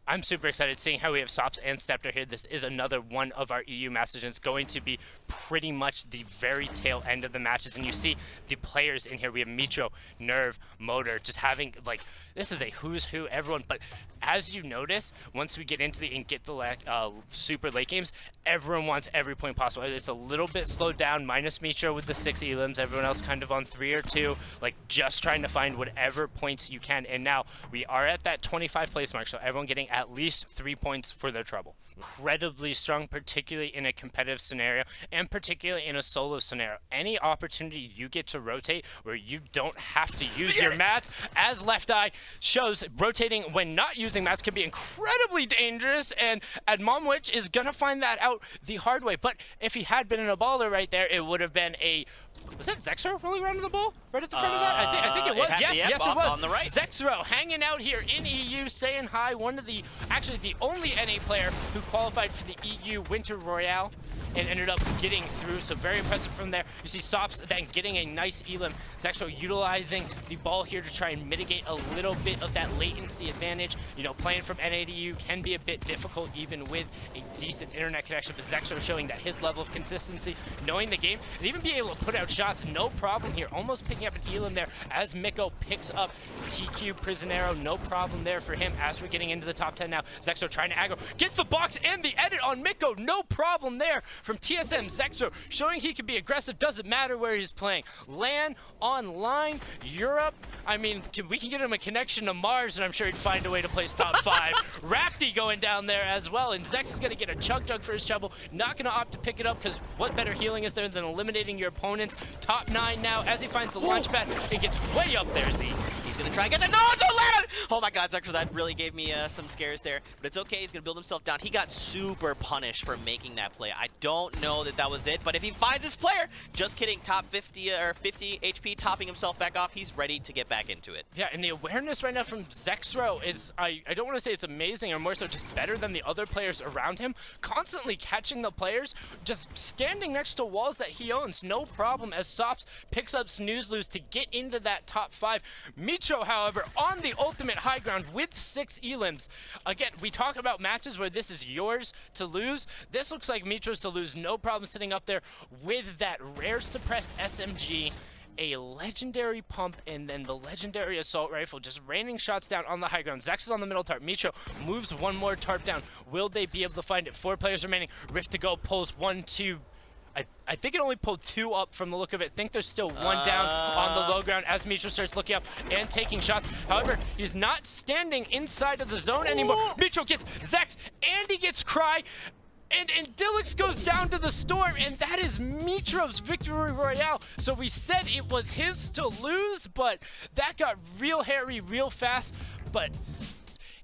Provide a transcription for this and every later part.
I'm super excited seeing how we have Sops and Stepter here. This is another one of our EU matches, and it's going to be pretty much the very tail end of the matches. And you see the players in here. We have Mitro, Nerve, Motor, just having, like, this is a who's who, everyone. But as you notice, once we get into the super late games, everyone wants every point possible. It's a little bit slowed down, minus Mitro with the 6 elims, everyone else kind of on 3 or 2, like just trying to find whatever points you can. And now we are at that 25 place mark, so everyone getting at least 3 points for their trouble. Incredibly strong, particularly in a competitive scenario, and particularly in a solo scenario. Any opportunity you get to rotate where you don't have to use your mats, as Left Eye shows, rotating when not using mats can be incredibly dangerous, and Admomwich is going to find that out the hard way. But if he had been in a baller right there, it would have been a... Was that Zexro rolling around to the ball? Right at the front of that? I think it was. Yes, it was. On the right. Zexro hanging out here in EU, saying hi. One of the, actually the only NA player who qualified for the EU Winter Royale and ended up getting through, so very impressive from there. You see Sops then getting a nice elim. Zexro utilizing the ball here to try and mitigate a little bit of that latency advantage. You know, playing from NA to EU can be a bit difficult even with a decent internet connection, but Zexro showing that his level of consistency, knowing the game, and even being able to put out shots, no problem here. Almost picking up an elim there as Miko picks up TQ Prisionero, no problem there for him as we're getting into the top 10 now. Zexro trying to aggro, gets the box and the edit on Miko, no problem there from TSM. Zexro showing he can be aggressive, doesn't matter where he's playing. LAN, online, Europe, I mean, we can get him a connection to Mars and I'm sure he'd find a way to place top 5. Rafty going down there as well, and Zex is going to get a chug jug for his trouble, not going to opt to pick it up because what better healing is there than eliminating your opponents. Top 9 now as he finds the launch pad and gets way up there, Z. He's gonna try and get the, no, don't let it! Oh my god, Zexro, that really gave me some scares there, but it's okay, he's gonna build himself down. He got super punished for making that play. I don't know that was it, but if he finds his player, just kidding, top 50 or 50 HP, topping himself back off, he's ready to get back into it. Yeah, and the awareness right now from Zexro is, I don't want to say it's amazing, or more so just better than the other players around him, constantly catching the players, just standing next to walls that he owns, no problem, as Sops picks up Snooze Lose to get into that top 5. Mitro, however, on the ultimate high ground with 6 elims. Again, we talk about matches where this is yours to lose. This looks like Mitro's to lose, no problem sitting up there with that rare suppressed SMG, a legendary pump, and then the legendary assault rifle, just raining shots down on the high ground. Zex is on the middle tarp. Mitro moves one more tarp down. Will they be able to find it? 4 players remaining. Rift to go, pulls 1, 2. I think it only pulled 2 up from the look of it. I think there's still 1 down on the low ground as Mitro starts looking up and taking shots. However, he's not standing inside of the zone anymore. Mitro gets Zex and he gets Cry. And Dillix goes down to the storm, and that is Mitro's victory royale. So we said it was his to lose, but that got real hairy real fast. But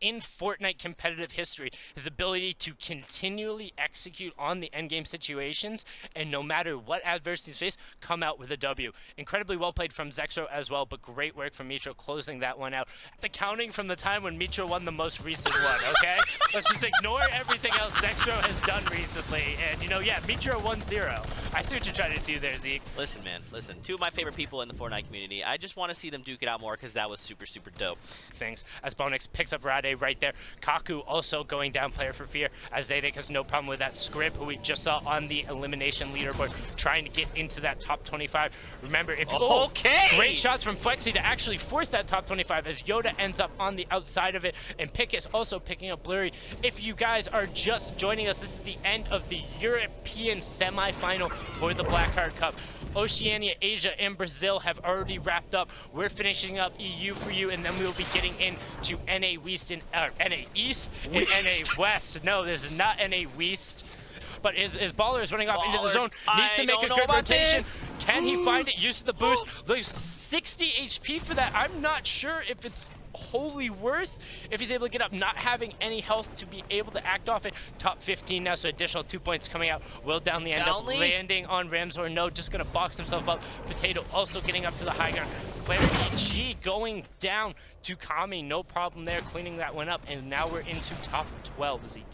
in Fortnite competitive history, his ability to continually execute on the endgame situations and no matter what adversities face, come out with a W. Incredibly well played from Zexro as well, but great work from Mitro closing that one out. The counting from the time when Mitro won the most recent one, okay? Let's just ignore everything else Zexro has done recently. And, you know, yeah, Mitro 1-0. I see what you're trying to do there, Zeke. Listen, man, listen. 2 of my favorite people in the Fortnite community. I just want to see them duke it out more because that was super, super dope. Thanks. As Bonix picks up Rade right there. Kaku also going down player for fear, as Zedek has no problem with that script who we just saw on the elimination leaderboard trying to get into that top 25. Remember, if great shots from Flexi to actually force that top 25 as Yoda ends up on the outside of it, and Pickus also picking up Blurry. If you guys are just joining us, this is the end of the European semifinal for the Blackheart Cup. Oceania, Asia, and Brazil have already wrapped up. We're finishing up EU for you, and then we will be getting into NA West and NA East and NA West. No, this is not NA West. But his baller is running off into the zone. Needs to make a good rotation. Can he find it? Use the boost. Lose 60 HP for that. I'm not sure if it's wholly worth if he's able to get up, not having any health to be able to act off it. Top 15 now, so additional 2 points coming out. Will Downly end up landing on Ramsor? No, just gonna box himself up. Potato also getting up to the high ground. Player EG going down to Kami, no problem there, cleaning that one up, and now we're into top 12, Zeke.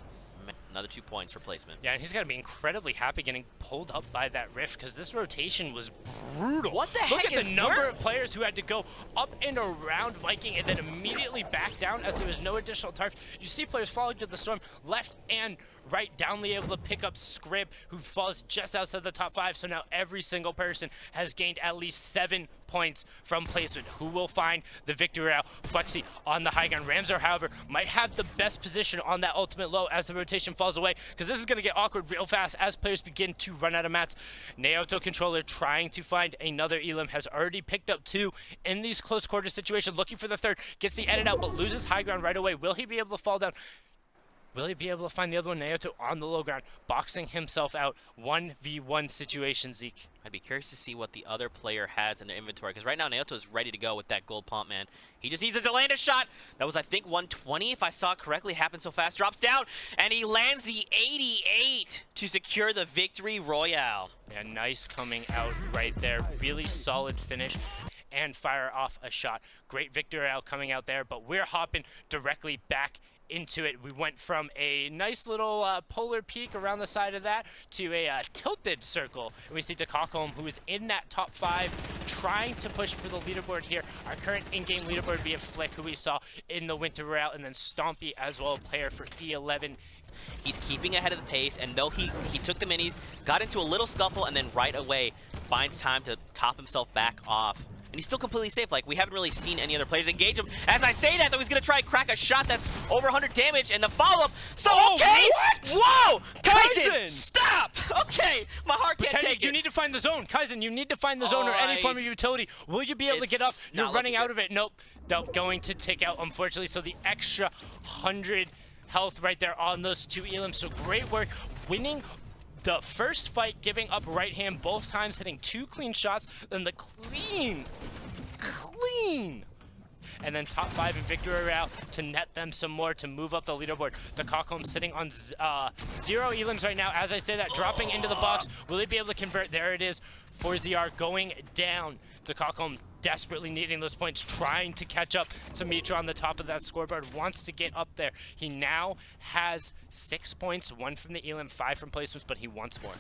Another 2 points for placement. Yeah, and he's got to be incredibly happy getting pulled up by that rift because this rotation was brutal. What the Look heck at is the number of players who had to go up and around Viking and then immediately back down as there was no additional tarps. You see players falling to the storm left and right, downly able to pick up Scrib, who falls just outside the top 5. So now every single person has gained at least 7 points from placement. Who will find the victory out? Flexi on the high ground. Ramsar, however, might have the best position on that ultimate low as the rotation falls away, because this is going to get awkward real fast as players begin to run out of mats. Naoto controller trying to find another Elim, has already picked up 2 in these close quarter situations, looking for the third, gets the edit out, but loses high ground right away. Will he be able to fall down? Will he be able to find the other one? Naoto on the low ground, boxing himself out. 1v1 situation, Zeke. I'd be curious to see what the other player has in their inventory, because right now Naoto is ready to go with that gold pump, man. He just needs a delay to shot. That was, I think, 120, if I saw it correctly. Happened so fast. Drops down, and he lands the 88 to secure the victory royale. Yeah, nice coming out right there. Really solid finish and fire off a shot. Great victory out coming out there, but we're hopping directly back into it. We went from a nice little polar peak around the side of that to a tilted circle. And we see Takakome, who is in that top 5, trying to push for the leaderboard here. Our current in-game leaderboard being Flick, who we saw in the Winter Royale, and then Stompy as well, a player for E11. He's keeping ahead of the pace, and though he took the minis, got into a little scuffle, and then right away finds time to top himself back off. And he's still completely safe. Like, we haven't really seen any other players engage him. As I say that, though, he's going to try and crack a shot that's over 100 damage, and the follow-up. So, okay! What? Whoa! Kaizen! Kaizen! Stop! Okay, my heart can't take it. You need to find the zone. Kaizen, you need to find the zone or any form of utility. Will you be able to get up? You're running out of it. Nope. Nope. Going to take out, unfortunately. So the extra 100 health right there on those 2 Elims. So great work. Winning the first fight, giving up right hand both times, hitting 2 clean shots, then the clean, and then top 5 in victory route to net them some more to move up the leaderboard. Takakome sitting on 0 Elims right now. As I say that, dropping into the box. Will he be able to convert? There it is. 4ZR going down. Takakome desperately needing those points, trying to catch up to Mitra on the top of that scoreboard, wants to get up there. He now has 6 points, 1 from the Elim, 5 from placements, but he wants more.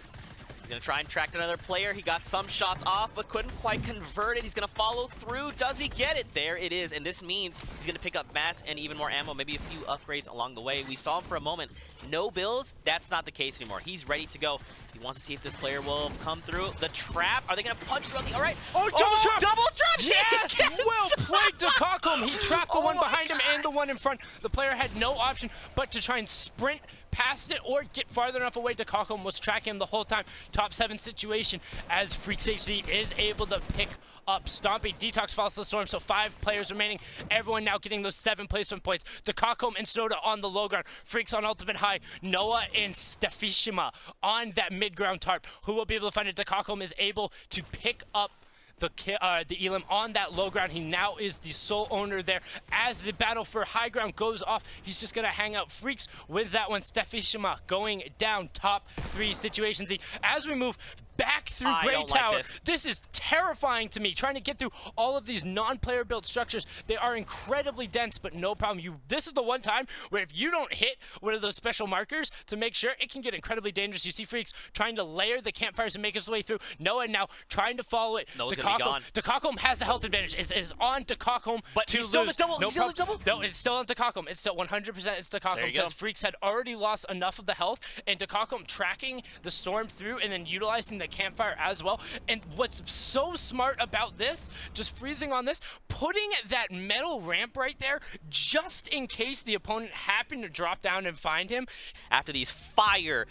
He's going to try and track another player. He got some shots off, but couldn't quite convert it. He's going to follow through. Does he get it? There it is. And this means he's going to pick up mats and even more ammo, maybe a few upgrades along the way. We saw him for a moment. No builds. That's not the case anymore. He's ready to go. He wants to see if this player will come through. The trap. Are they going to punch through on the... All right. Oh, double trap! Double trap! Yes! Well played, Takakome. He trapped the one behind him and the one in front. The player had no option but to try and sprint past it or get farther enough away. Takakome was tracking him the whole time. Top 7 situation as Freaks HC is able to pick up Stompy. Detox falls to the storm, so 5 players remaining. Everyone now getting those 7 placement points. Takakome and Soda on the low ground. Freaks on ultimate high. Noah and Stefishima on that mid ground tarp. Who will be able to find it? Takakome is able to pick up the Elim on that low ground. He now is the sole owner there. As the battle for high ground goes off, he's just gonna hang out. Freaks wins that one. Stefishima going down. Top 3 situations. As we move back through Grey Tower. Like this is terrifying to me. Trying to get through all of these non-player built structures. They are incredibly dense, but no problem. This is the one time where if you don't hit one of those special markers to make sure, it can get incredibly dangerous. You see Freaks trying to layer the campfires and make his way through. Noah now trying to follow it. Takakome has the health advantage. Is on Takakome but to he's still lose. The double. No he's still the problem. double. No, it's still on Takakome. It's still 100% it's Takakome because Freaks had already lost enough of the health, and Takakome tracking the storm through and then utilizing the campfire as well. And what's so smart about this, just freezing on this, putting that metal ramp right there just in case the opponent happened to drop down and find him. After these fire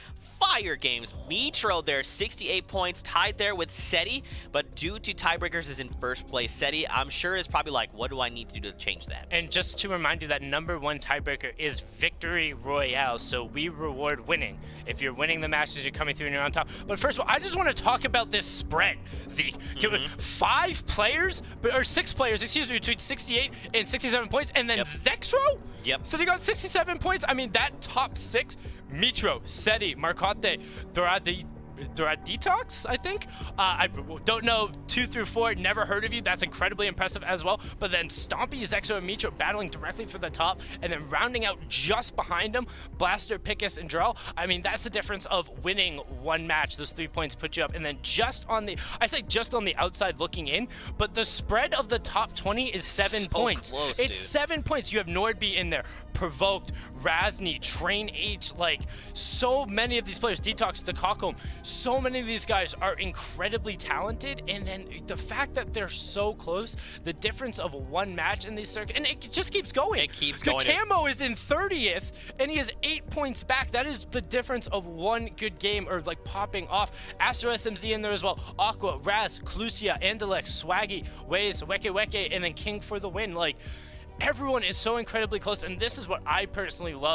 games, Mitro there, 68 points, tied there with Seti, but due to tiebreakers is in first place. Seti, I'm sure, is probably like, what do I need to do to change that? And just to remind you that #1 tiebreaker is Victory Royale, so we reward winning. If you're winning the matches, you're coming through and you're on top. But first of all, I just want to talk about this spread, Zeke. 5 players, or 6 players, excuse me, between 68 and 67 points, and then Zexro? So they got 67 points. I mean, that top 6, Mitro, Seti, Marcotte, Doradi, they're at Detox, I think. I don't know 2 through 4, never heard of you. That's incredibly impressive as well. But then Stompy, Zexo, and Micho battling directly for the top, and then rounding out just behind them, Blaster, Pickus, and Drell. I mean, that's the difference of winning one match. Those 3 points put you up, and then just on the, I say just on the outside looking in, but the spread of the top 20 is 7 points. Close, it's dude. 7 points. You have Nordby in there, Provoked, Razny, Train H, like so many of these players, Detox, Takako, so many of these guys are incredibly talented, and then the fact that they're so close, the difference of one match in these circuits, and it just keeps going. It keeps going. The Camo is in 30th, and he has 8 points back. That is the difference of one good game, or like popping off. Astro SMZ in there as well. Aqua, Raz, Clusia, Andalex, Swaggy, Waze, Weke, and then King for the win. Like, everyone is so incredibly close, and this is what I personally love